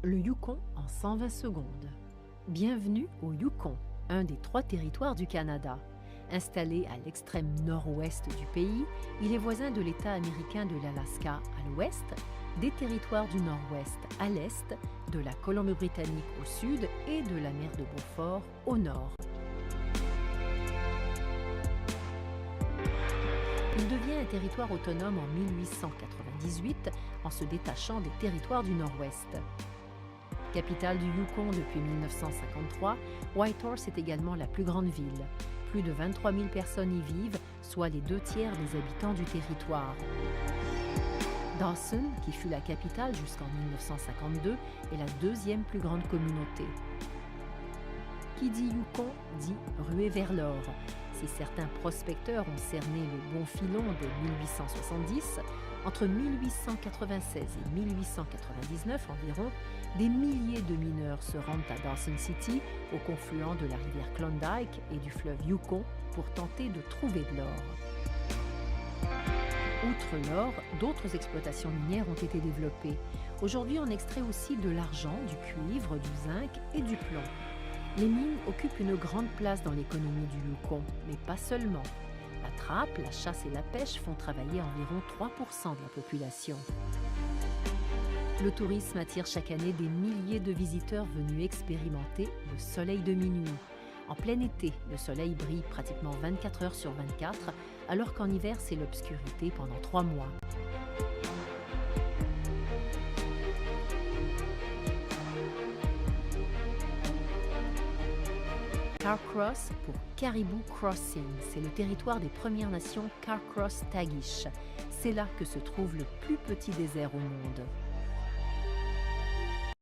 Le Yukon en 120 secondes. Bienvenue au Yukon, un des 3 territoires du Canada. Installé à l'extrême nord-ouest du pays, il est voisin de l'État américain de l'Alaska à l'ouest, des territoires du nord-ouest à l'est, de la Colombie-Britannique au sud et de la mer de Beaufort au nord. Il devient un territoire autonome en 1898 en se détachant des territoires du nord-ouest. Capitale du Yukon depuis 1953, Whitehorse est également la plus grande ville. Plus de 23 000 personnes y vivent, soit les 2/3 des habitants du territoire. Dawson, qui fut la capitale jusqu'en 1952, est la 2e plus grande communauté. Qui dit Yukon dit ruée vers l'or. Si certains prospecteurs ont cerné le bon filon de 1870, entre 1896 et 1899 environ, des milliers de mineurs se rendent à Dawson City, au confluent de la rivière Klondike et du fleuve Yukon, pour tenter de trouver de l'or. Outre l'or, d'autres exploitations minières ont été développées. Aujourd'hui, on extrait aussi de l'argent, du cuivre, du zinc et du plomb. Les mines occupent une grande place dans l'économie du Yukon, mais pas seulement. La trappe, la chasse et la pêche font travailler environ 3% de la population. Le tourisme attire chaque année des milliers de visiteurs venus expérimenter le soleil de minuit. En plein été, le soleil brille pratiquement 24 heures sur 24, alors qu'en hiver, c'est l'obscurité pendant 3 mois. Carcross pour Caribou Crossing, c'est le territoire des Premières Nations Carcross Tagish. C'est là que se trouve le plus petit désert au monde.